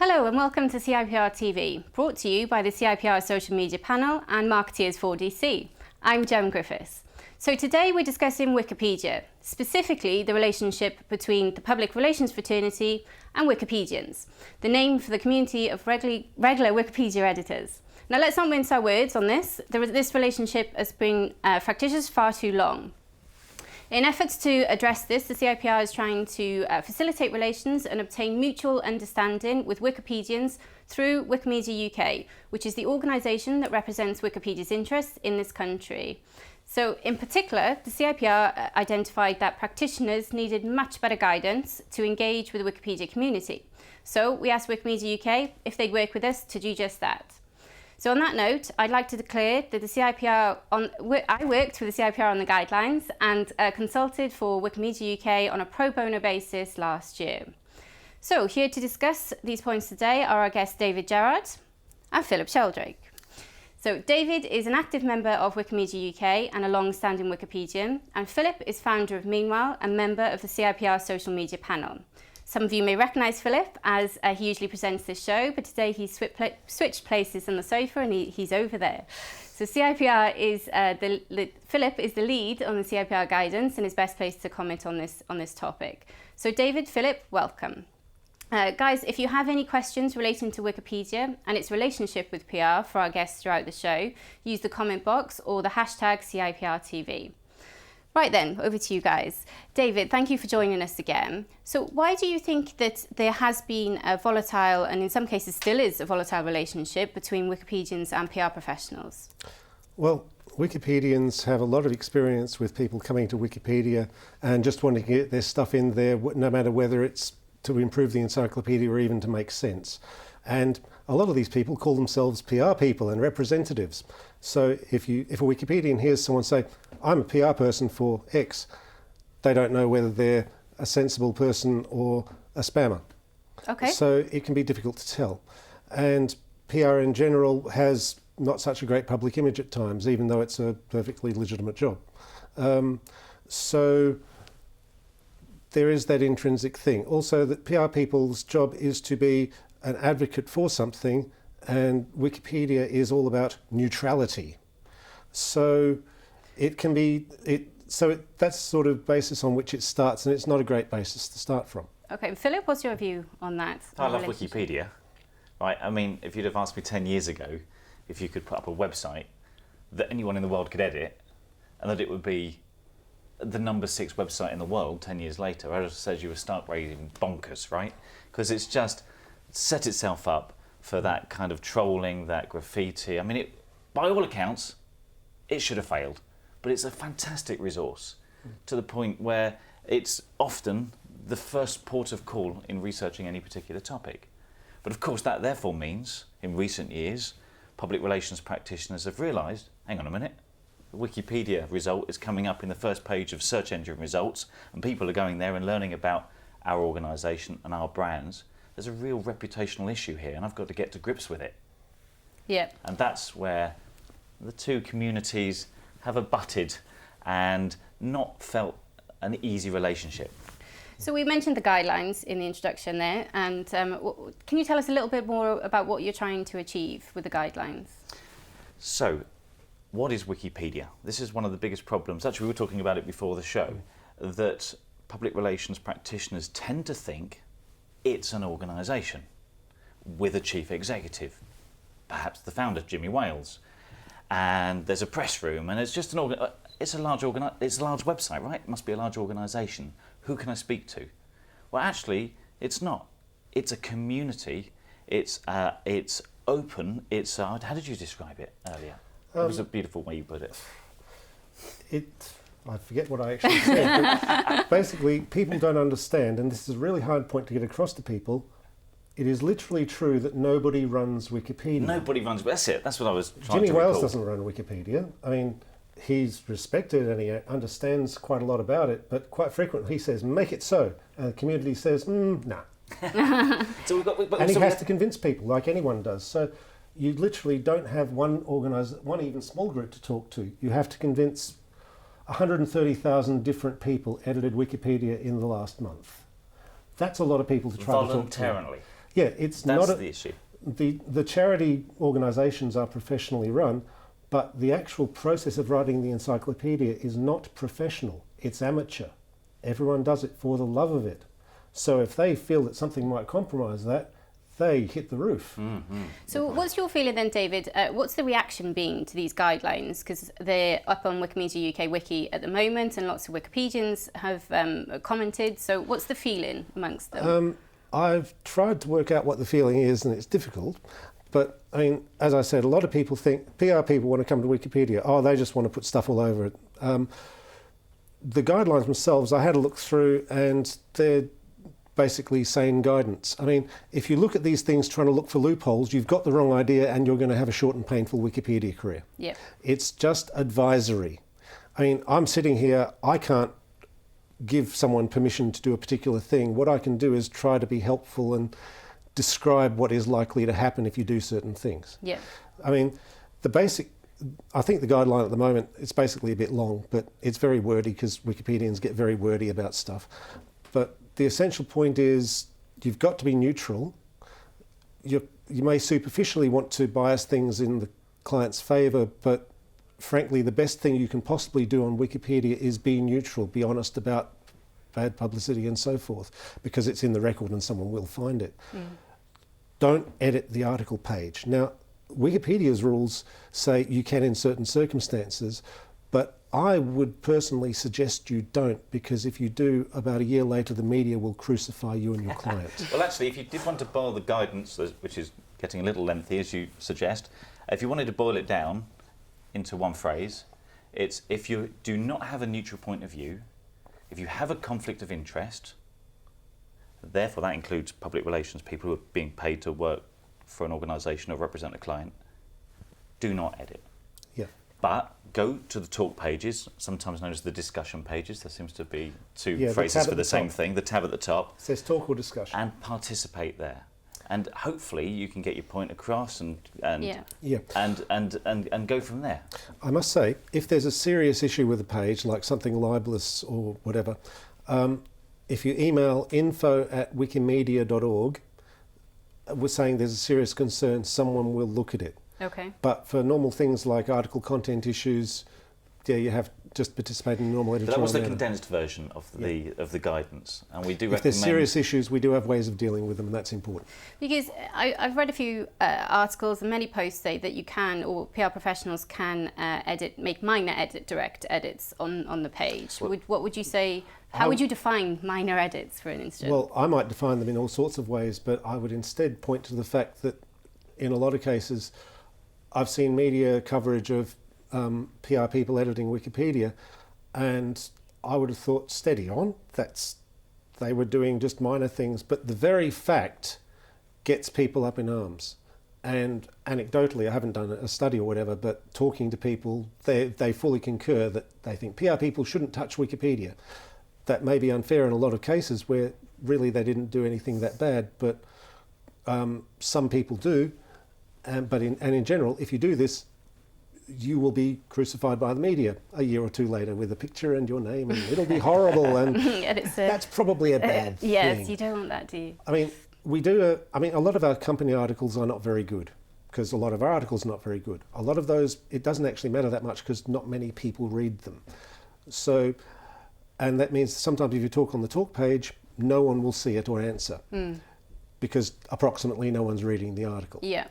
Hello and welcome to CIPR TV, brought to you by the CIPR Social Media Panel and Marketeers for DC. I'm Jem Griffiths. So today we're discussing Wikipedia, specifically the relationship between the public relations fraternity and Wikipedians, the name for the community of regular Wikipedia editors. Now let's not mince our words on this. This relationship has been fractious far too long. In efforts to address this, the CIPR is trying to facilitate relations and obtain mutual understanding with Wikipedians through Wikimedia UK, which is the organisation that represents Wikipedia's interests in this country. So in particular, the CIPR identified that practitioners needed much better guidance to engage with the Wikipedia community. So we asked Wikimedia UK if they'd work with us to do just that. So on that note, I'd like to declare that I worked with the CIPR on the guidelines and consulted for Wikimedia UK on a pro bono basis last year. So here to discuss these points today are our guests David Gerard and Philip Sheldrake. So David is an active member of Wikimedia UK and a long-standing Wikipedian, and Philip is founder of Meanwhile and member of the CIPR Social Media Panel. Some of you may recognise Philip as he usually presents this show, but today he's switched places on the sofa and he's over there. So CIPR is Philip is the lead on the CIPR guidance and is best placed to comment on this topic. So David, Philip, welcome. Guys, if you have any questions relating to Wikipedia and its relationship with PR for our guests throughout the show, use the comment box or the hashtag CIPR TV. Right then, over to you guys. David, thank you for joining us again. So why do you think that there has been a volatile, and in some cases still is a volatile relationship between Wikipedians and PR professionals? Well, Wikipedians have a lot of experience with people coming to Wikipedia and just wanting to get their stuff in there, no matter whether it's to improve the encyclopedia or even to make sense. And a lot of these people call themselves PR people and representatives. So if a Wikipedian hears someone say, I'm a PR person for X, they don't know whether they're a sensible person or a spammer. Okay. So it can be difficult to tell. And PR in general has not such a great public image at times, even though it's a perfectly legitimate job. So there is that intrinsic thing. Also, that PR people's job is to be an advocate for something, and Wikipedia is all about neutrality. So it can be, that's sort of basis on which it starts, and it's not a great basis to start from. Okay, Philip, what's your view on that? I love Wikipedia, right? I mean, if you'd have asked me 10 years ago if you could put up a website that anyone in the world could edit, and that it would be the number 6 website in the world 10 years later, I would have said you were stark raving bonkers, right? Because it's just set itself up for that kind of trolling, that graffiti. I mean, by all accounts, it should have failed, but it's a fantastic resource to the point where it's often the first port of call in researching any particular topic. But of course, that therefore means, in recent years, public relations practitioners have realised, hang on a minute, the Wikipedia result is coming up in the first page of search engine results, and people are going there and learning about our organisation and our brands. There's a real reputational issue here, and I've got to get to grips with it. Yeah. And that's where the two communities have abutted and not felt an easy relationship. So we mentioned the guidelines in the introduction there, and can you tell us a little bit more about what you're trying to achieve with the guidelines? So, what is Wikipedia? This is one of the biggest problems. Actually, we were talking about it before the show, that public relations practitioners tend to think it's an organisation with a chief executive, perhaps the founder, Jimmy Wales, and there's a press room, and it's just it's a large website, right? It must be a large organisation. Who can I speak to? Well, actually, it's not. It's a community. It's open. It's how did you describe it earlier? It was a beautiful way you put it. I forget what I actually said. But basically, people don't understand, and this is a really hard point to get across to people. It is literally true that nobody runs Wikipedia. Nobody runs. That's it. That's what I was trying to Jimmy recall. Wales doesn't run Wikipedia. I mean, he's respected and he understands quite a lot about it, but quite frequently he says, make it so. And the community says, nah. So and he has to convince people, like anyone does. So you literally don't have one even small group to talk to. You have to convince 130,000 different people edited Wikipedia in the last month. That's a lot of people to try to talk to. Voluntarily. Yeah, it's That's not the issue. The charity organisations are professionally run, but the actual process of writing the encyclopedia is not professional. It's amateur. Everyone does it for the love of it. So if they feel that something might compromise that, they hit the roof. Mm-hmm. So what's your feeling then, David? What's the reaction been to these guidelines? Because they're up on Wikimedia UK Wiki at the moment, and lots of Wikipedians have commented. So what's the feeling amongst them? I've tried to work out what the feeling is, and it's difficult. But I mean, as I said, a lot of people think PR people want to come to Wikipedia. Oh, they just want to put stuff all over it. The guidelines themselves, I had a look through, and they're basically sane guidance. I mean, if you look at these things trying to look for loopholes, you've got the wrong idea and you're going to have a short and painful Wikipedia career. Yeah. It's just advisory. I mean, I'm sitting here, I can't give someone permission to do a particular thing. What I can do is try to be helpful and describe what is likely to happen if you do certain things. Yeah. I mean, I think the guideline at the moment, it's basically a bit long, but it's very wordy because Wikipedians get very wordy about stuff. But the essential point is you've got to be neutral. You may superficially want to bias things in the client's favour, but frankly, the best thing you can possibly do on Wikipedia is be neutral, be honest about bad publicity and so forth, because it's in the record and someone will find it. Don't edit the article page. Now, Wikipedia's rules say you can in certain circumstances, but I would personally suggest you don't, because if you do, about a year later the media will crucify you and your client. Well, actually, if you did want to boil the guidance, which is getting a little lengthy as you suggest, if you wanted to boil it down into one phrase, it's if you do not have a neutral point of view, if you have a conflict of interest, therefore that includes public relations people who are being paid to work for an organisation or represent a client, do not edit. Yeah. But go to the talk pages, sometimes known as the discussion pages. There seems to be two Yeah, phrases for the same top. thing. The tab at the top. It says talk or discussion. And participate there. And hopefully you can get your point across and go from there. I must say, if there's a serious issue with a page, like something libelous or whatever, if you email info@wikimedia.org with saying there's a serious concern, someone will look at it. Okay. But for normal things like article content issues, yeah, you have just participate in normal editorial. But that was the manner. condensed version of the guidance, and we do If recommend. there's serious issues, we do have ways of dealing with them, and that's important. Because I've read a few articles and many posts say that you can, or PR professionals can make minor direct edits on the page. What would you say? How would you define minor edits, for instance? Well, I might define them in all sorts of ways, but I would instead point to the fact that in a lot of cases, I've seen media coverage of PR people editing Wikipedia, and I would have thought, steady on, they were doing just minor things, but the very fact gets people up in arms. And anecdotally, I haven't done a study or whatever, but talking to people, they fully concur that they think PR people shouldn't touch Wikipedia. That may be unfair in a lot of cases where really they didn't do anything that bad, but some people do. But in general, if you do this, you will be crucified by the media a year or two later with a picture and your name, and it'll be horrible. And that's probably a bad thing. Yes, you don't want that, do you? I mean, a lot of our company articles are not very good, because a lot of our articles are not very good. A lot of those, it doesn't actually matter that much because not many people read them. So, and that means sometimes if you talk on the talk page, no one will see it or answer because approximately no one's reading the article. Yeah.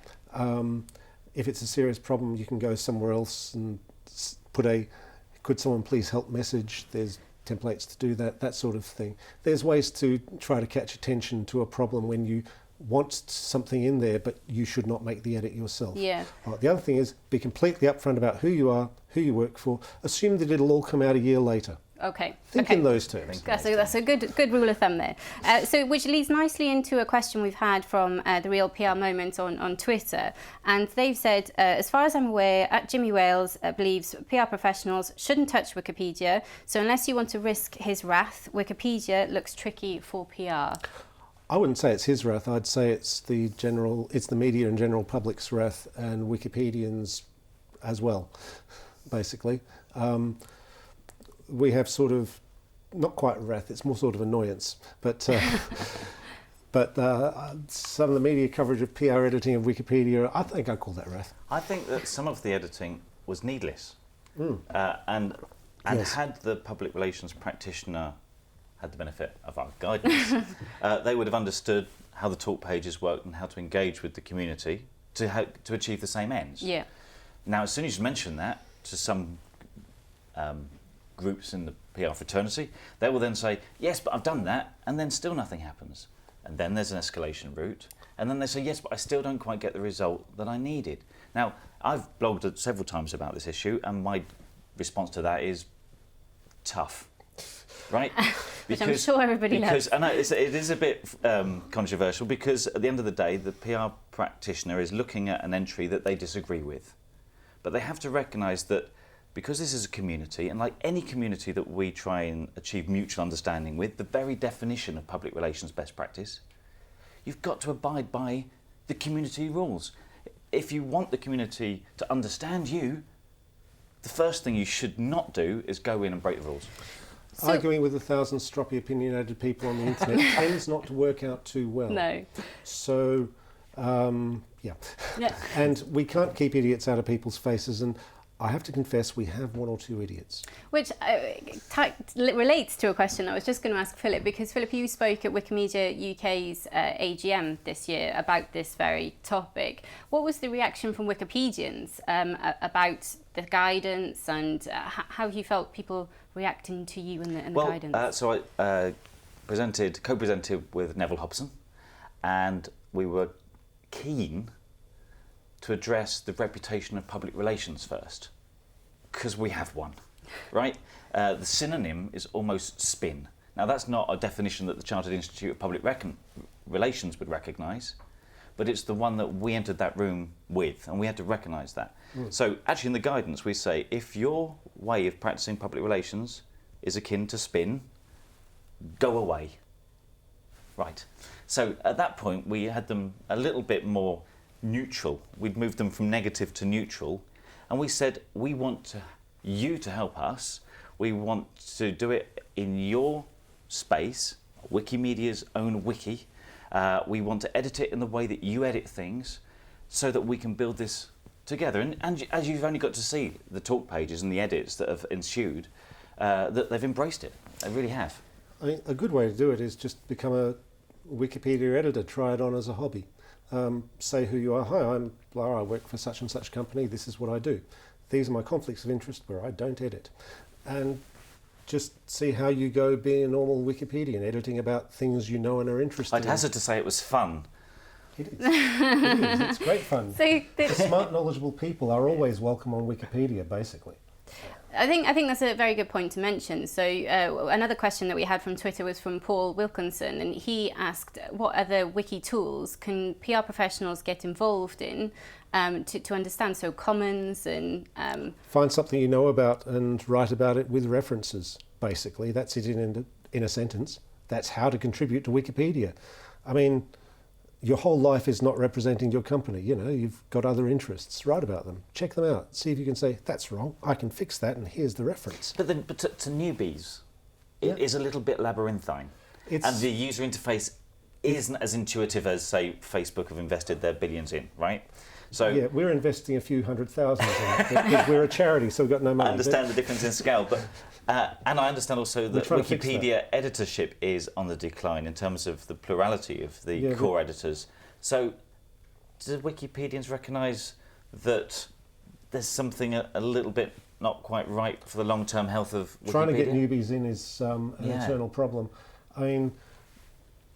If it's a serious problem, you can go somewhere else and could someone please help message? There's templates to do that sort of thing. There's ways to try to catch attention to a problem when you want something in there, but you should not make the edit yourself. Yeah. The other thing is be completely upfront about who you are, who you work for. Assume that it'll all come out a year later. Okay. Think in those terms. That's a good rule of thumb there. So, which leads nicely into a question we've had from the Real PR Moment on Twitter, and they've said, as far as I'm aware, Jimmy Wales believes PR professionals shouldn't touch Wikipedia. So, unless you want to risk his wrath, Wikipedia looks tricky for PR. I wouldn't say it's his wrath. I'd say it's the media and general public's wrath, and Wikipedians as well, basically. We have sort of, not quite wrath, it's more sort of annoyance, but But some of the media coverage of PR editing of Wikipedia, I think I call that wrath. I think that some of the editing was needless. Mm. And Yes. had the public relations practitioner had the benefit of our guidance, they would have understood how the talk pages worked and how to engage with the community to achieve the same ends. Yeah. Now, as soon as you mention that to some groups in the PR fraternity, they will then say, yes, but I've done that, and then still nothing happens. And then there's an escalation route, and then they say, yes, but I still don't quite get the result that I needed. Now, I've blogged several times about this issue, and my response to that is tough, right? Which I'm sure everybody loves. I know it is a bit controversial, because at the end of the day, the PR practitioner is looking at an entry that they disagree with. But they have to recognise that because this is a community, and like any community that we try and achieve mutual understanding with, the very definition of public relations best practice, you've got to abide by the community rules. If you want the community to understand you, the first thing you should not do is go in and break the rules. Arguing with 1,000 stroppy opinionated people on the internet tends not to work out too well. No. So, yeah. And we can't keep idiots out of people's faces, and I have to confess we have one or two idiots. Which relates to a question I was just going to ask Philip, because Philip, you spoke at Wikimedia UK's AGM this year about this very topic. What was the reaction from Wikipedians about the guidance, and how you felt people reacting to you and the guidance? So I co-presented with Neville Hobson, and we were keen to address the reputation of public relations first, because we have one, right? The synonym is almost spin. Now, that's not a definition that the Chartered Institute of Public Relations would recognise, but it's the one that we entered that room with, and we had to recognise that. So actually in the guidance we say, if your way of practising public relations is akin to spin, go away. Right. So at that point we had them a little bit more neutral. We'd moved them from negative to neutral, and we said, we want you to help us. We want to do it in your space, Wikimedia's own wiki. We want to edit it in the way that you edit things, so that we can build this together. And as you've only got to see the talk pages and the edits that have ensued, that they've embraced it. They really have. I mean, a good way to do it is just become a Wikipedia editor, try it on as a hobby. Say who you are. Hi, I'm Lara, I work for such and such company, this is what I do. These are my conflicts of interest where I don't edit. And just see how you go being a normal Wikipedian, editing about things you know and are interested in. I'd hazard to say it was fun. It is. It is. It's great fun. So the smart, knowledgeable people are always welcome on Wikipedia, basically. I think that's a very good point to mention. So another question that we had from Twitter was from Paul Wilkinson, and he asked, what other wiki tools can PR professionals get involved in to understand? So commons and... Find something you know about and write about it with references, basically. That's it in a sentence. That's how to contribute to Wikipedia. I mean, your whole life is not representing your company. You know, you've got other interests. Write about them. Check them out. See if you can say, that's wrong, I can fix that, and here's the reference. But to newbies, it is a little bit labyrinthine. And the user interface isn't as intuitive as, say, Facebook have invested their billions in, right? So yeah, we're investing a few $100,000 in it because we're a charity, so we've got no money. I understand the difference in scale, but and I understand also that Wikipedia editorship is on the decline in terms of the plurality of the core editors. So do Wikipedians recognise that there's something a little bit not quite right for the long-term health of Wikipedia? Trying to get newbies in is an eternal problem. I mean,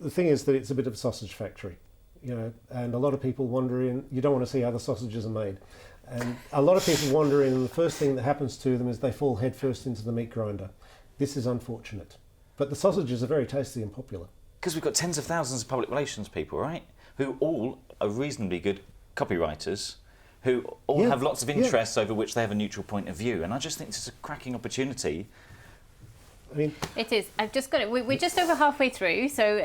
the thing is that it's a bit of a sausage factory. You know, and a lot of people wander in. You don't want to see how the sausages are made, and a lot of people wander in, and the first thing that happens to them is they fall headfirst into the meat grinder. This is unfortunate, but the sausages are very tasty and popular. Because we've got tens of thousands of public relations people, right, who all are reasonably good copywriters, who all have lots of interests over which they have a neutral point of view, and I just think this is a cracking opportunity I mean, it is. I've just got it. We're just over halfway through, so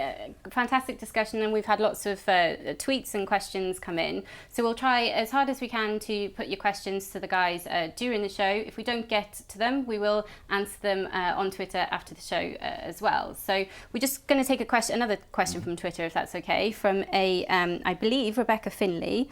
fantastic discussion, and we've had lots of tweets and questions come in. So we'll try as hard as we can to put your questions to the guys during the show. If we don't get to them, we will answer them on Twitter after the show as well. So we're just going to take another question from Twitter, if that's okay, from I believe Rebecca Finley.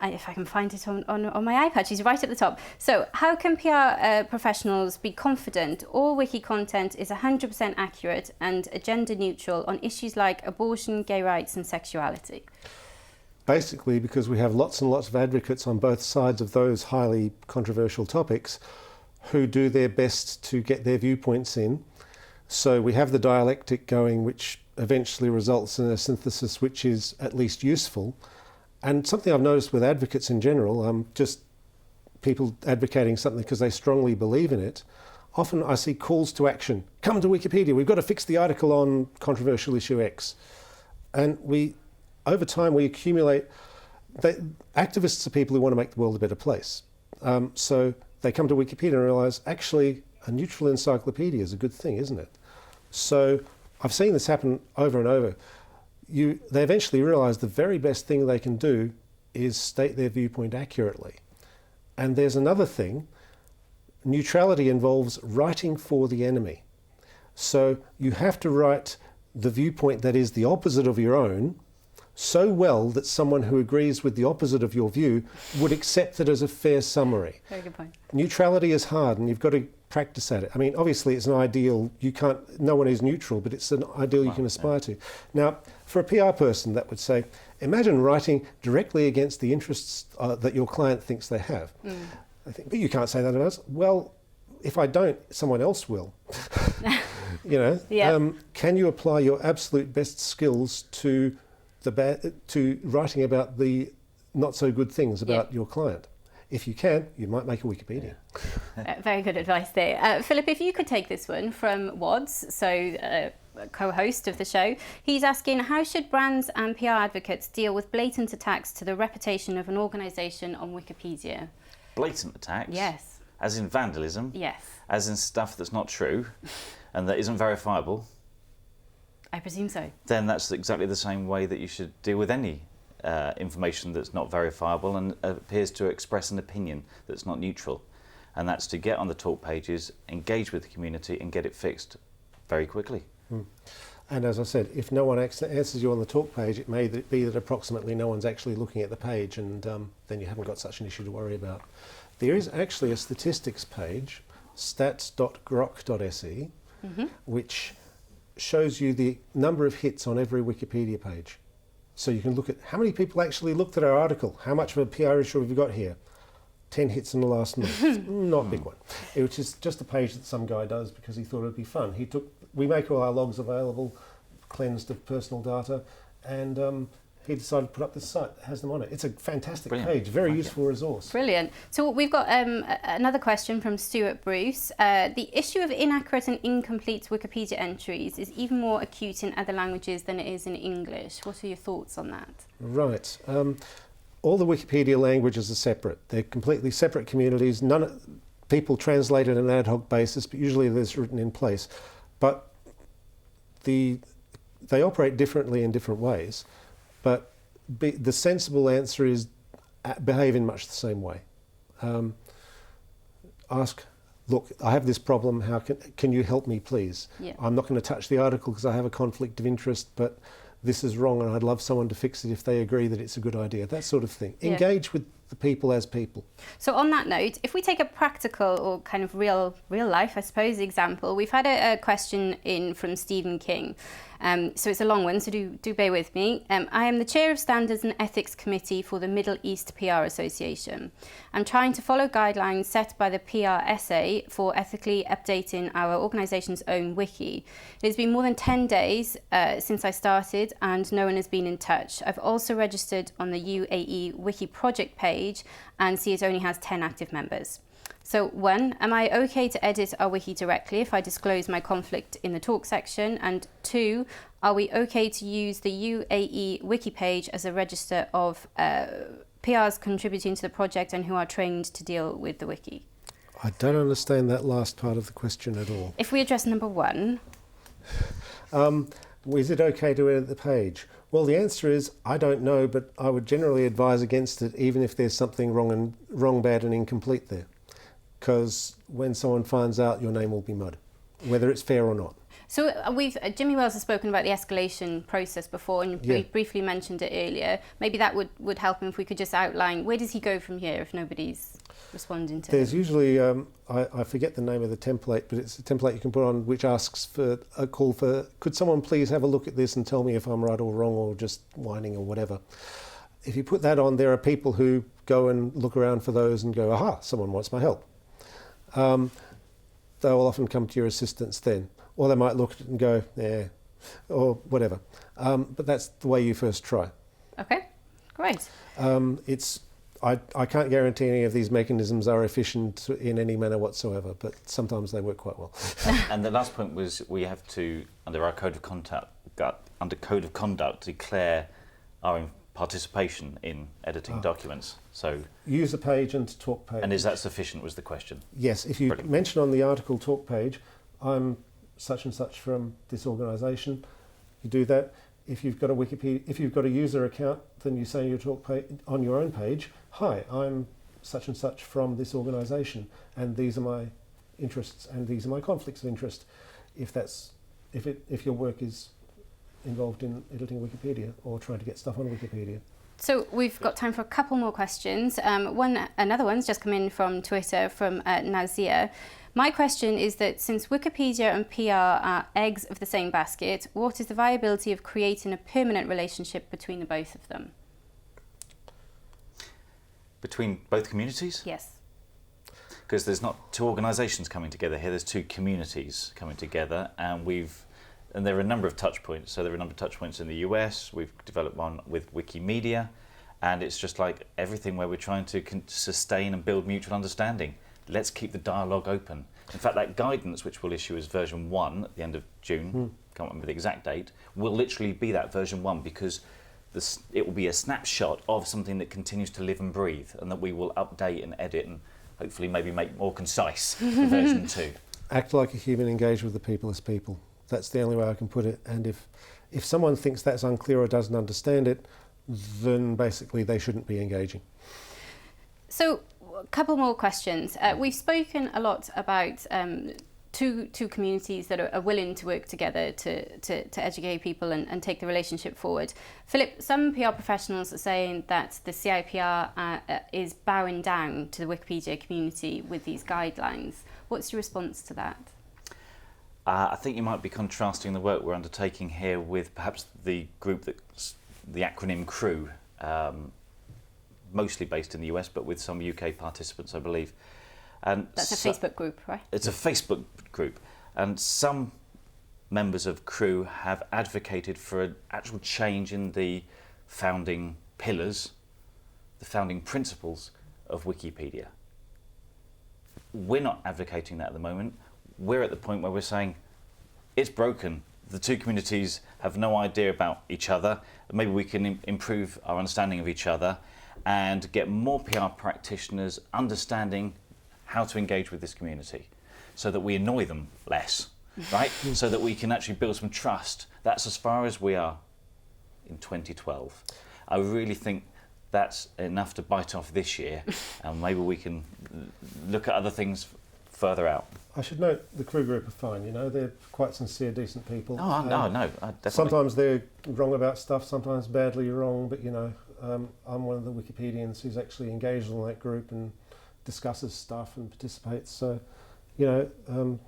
If I can find it on my iPad, she's right at the top. So, how can PR professionals be confident all wiki content is 100% accurate and gender neutral on issues like abortion, gay rights and sexuality? Basically, because we have lots and lots of advocates on both sides of those highly controversial topics who do their best to get their viewpoints in. So we have the dialectic going, which eventually results in a synthesis which is at least useful. And something I've noticed with advocates in general, just people advocating something because they strongly believe in it, often I see calls to action. Come to Wikipedia, we've got to fix the article on controversial issue X. And over time, we accumulate... activists are people who want to make the world a better place. So they come to Wikipedia and realise, actually, a neutral encyclopedia is a good thing, isn't it? So I've seen this happen over and over. They eventually realise the very best thing they can do is state their viewpoint accurately. And there's another thing. Neutrality involves writing for the enemy. So you have to write the viewpoint that is the opposite of your own so well that someone who agrees with the opposite of your view would accept it as a fair summary. Very good point. Neutrality is hard, and you've got to practice at it. I mean, obviously it's an ideal, no one is neutral, but it's an ideal you can aspire to. Now, for a PR person, that would say, imagine writing directly against the interests that your client thinks they have. I think, but you can't say that of us. Well, if I don't, someone else will. Can you apply your absolute best skills to writing about the not so good things about your client? If you can, you might make a Wikipedia. Very good advice there. Philip, if you could take this one from Wads, so co-host of the show. He's asking, how should brands and PR advocates deal with blatant attacks to the reputation of an organisation on Wikipedia? Blatant attacks? Yes. As in vandalism? Yes. As in stuff that's not true and that isn't verifiable? I presume so. Then that's exactly the same way that you should deal with any information that's not verifiable and appears to express an opinion that's not neutral. And that's to get on the talk pages, engage with the community and get it fixed very quickly. And as I said, if no one answers you on the talk page, it may be that approximately no one's actually looking at the page, and then you haven't got such an issue to worry about. There is actually a statistics page, stats.grok.se, which shows you the number of hits on every Wikipedia page. So you can look at how many people actually looked at our article, how much of a PR issue have we got here? 10 hits in the last month. Not a big one. It was just a page that some guy does because he thought it'd be fun. We make all our logs available, cleansed of personal data, and he decided to put up this site that has them on it. It's a fantastic page, very useful resource. Brilliant. So we've got another question from Stuart Bruce. The issue of inaccurate and incomplete Wikipedia entries is even more acute in other languages than it is in English. What are your thoughts on that? Right. All the Wikipedia languages are separate. They're completely separate communities. People translate it on an ad hoc basis, but usually there's written in place. But they operate differently in different ways. But the sensible answer is behave in much the same way. Ask, look, I have this problem, can you help me please? Yeah. I'm not going to touch the article because I have a conflict of interest, but this is wrong and I'd love someone to fix it if they agree that it's a good idea, that sort of thing. Yeah. Engage with the people as people. So on that note, if we take a practical or kind of real life, I suppose, example, we've had a question in from Stephen King. So it's a long one, so do bear with me. I am the chair of Standards and Ethics Committee for the Middle East PR Association. I'm trying to follow guidelines set by the PRSA for ethically updating our organisation's own wiki. It has been more than 10 days since I started and no one has been in touch. I've also registered on the UAE Wiki project page and see it only has 10 active members. So 1, am I okay to edit our wiki directly if I disclose my conflict in the talk section? And 2, are we okay to use the UAE wiki page as a register of PRs contributing to the project and who are trained to deal with the wiki? I don't understand that last part of the question at all. If we address number 1. Is it okay to edit the page? Well, the answer is I don't know, but I would generally advise against it, even if there's something wrong, bad, and incomplete there, because when someone finds out, your name will be mud, whether it's fair or not. So Jimmy Wells has spoken about the escalation process before, and you briefly mentioned it earlier. Maybe that would help him if we could just outline, where does he go from here if nobody's responding to There's him? usually, I forget the name of the template, but it's a template you can put on which asks for a call for, could someone please have a look at this and tell me if I'm right or wrong, or just whining or whatever. If you put that on, there are people who go and look around for those and go, aha, someone wants my help. They will often come to your assistance then. Or they might look at it and go, yeah, or whatever. But that's the way you first try. Okay, great. I can't guarantee any of these mechanisms are efficient in any manner whatsoever, but sometimes they work quite well. And the last point was we have to, under our code of conduct, declare our participation in editing documents. So user page and talk page. And is that sufficient, was the question? Yes, if you Brilliant. mention on the article talk page, I'm such and such from this organisation, you do that. If you've got a Wikipedia, if you've got a user account, then you say your talk page on your own page, hi, I'm such and such from this organisation, and these are my interests and these are my conflicts of interest. If your work is involved in editing Wikipedia or trying to get stuff on Wikipedia. So we've got time for a couple more questions. Another one's just come in from Twitter from Nazia. My question is that since Wikipedia and PR are eggs of the same basket, what is the viability of creating a permanent relationship between the both of them? Between both communities? Yes. Because there's not two organisations coming together here, there's two communities coming together, and there are a number of touch points. So there are a number of touch points in the US, we've developed one with Wikimedia, and it's just like everything where we're trying to sustain and build mutual understanding. Let's keep the dialogue open. In fact, that guidance, which we'll issue as version 1 at the end of June, can't remember the exact date, will literally be that version 1, because it will be a snapshot of something that continues to live and breathe, and that we will update and edit and hopefully maybe make more concise for version 2. Act like a human, engage with the people as people. That's the only way I can put it. And if someone thinks that's unclear or doesn't understand it, then basically they shouldn't be engaging. So, a couple more questions. We've spoken a lot about two communities that are willing to work together to educate people and take the relationship forward. Philip, some PR professionals are saying that the CIPR is bowing down to the Wikipedia community with these guidelines. What's your response to that? I think you might be contrasting the work we're undertaking here with perhaps the group that's the acronym CREW, mostly based in the US, but with some UK participants, I believe. And that's a Facebook group, right? It's a Facebook group, and some members of CREW have advocated for an actual change in the founding pillars, the founding principles of Wikipedia. We're not advocating that at the moment. We're at the point where we're saying it's broken. The two communities have no idea about each other. Maybe we can improve our understanding of each other and get more PR practitioners understanding how to engage with this community so that we annoy them less, right? So that we can actually build some trust. That's as far as we are in 2012. I really think that's enough to bite off this year, and maybe we can look at other things further out. I should note the CREW group are fine, you know, they're quite sincere, decent people. Oh, no, definitely. Sometimes they're wrong about stuff, sometimes badly wrong, but you know, I'm one of the Wikipedians who's actually engaged in that group and discusses stuff and participates. So, you know,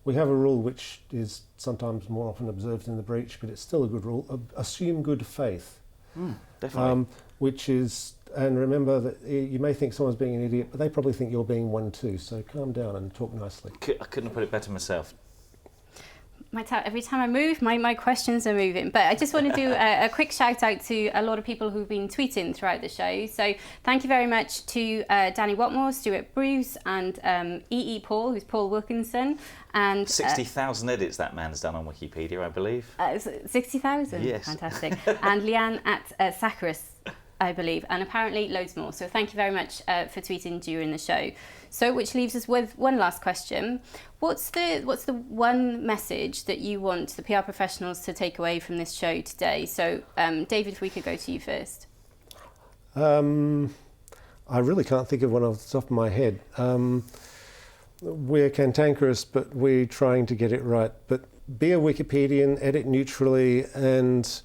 we have a rule which is sometimes more often observed in the breach, but it's still a good rule. Assume good faith. Definitely. Which is, and remember that you may think someone's being an idiot, but they probably think you're being one too. So calm down and talk nicely. I couldn't have put it better myself. Every time I move, my questions are moving. But I just want to do a quick shout out to a lot of people who've been tweeting throughout the show. So thank you very much to Danny Watmore, Stuart Bruce, and E.E. Paul, who's Paul Wilkinson. And 60,000 edits that man's done on Wikipedia, I believe. 60,000? Yes. Fantastic. And Leanne at Saccharis. I believe, and apparently loads more. So thank you very much for tweeting during the show. So which leaves us with one last question. What's the one message that you want the PR professionals to take away from this show today? So David, if we could go to you first. I really can't think of one off the top of my head. We're cantankerous, but we're trying to get it right. But be a Wikipedian, edit neutrally, and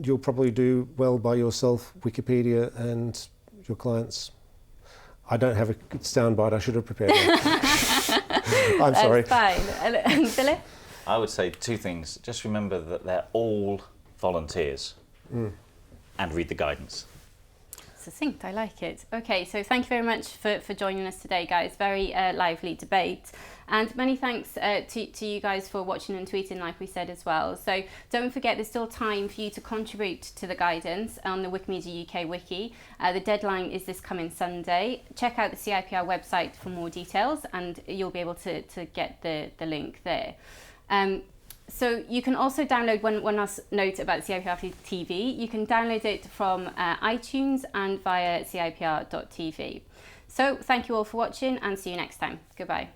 you'll probably do well by yourself, Wikipedia, and your clients. I don't have a good soundbite. I should have prepared that. I'm sorry. That's fine. And Philip? I would say two things. Just remember that they're all volunteers, and read the guidance. Succinct, I like it. Okay, so thank you very much for joining us today, guys. Very lively debate. And many thanks to you guys for watching and tweeting, like we said as well. So don't forget, there's still time for you to contribute to the guidance on the Wikimedia UK wiki. The deadline is this coming Sunday. Check out the CIPR website for more details, and you'll be able to get the link there. So you can also download, one last note about CIPR TV, you can download it from iTunes and via CIPR.tv. So thank you all for watching, and see you next time. Goodbye.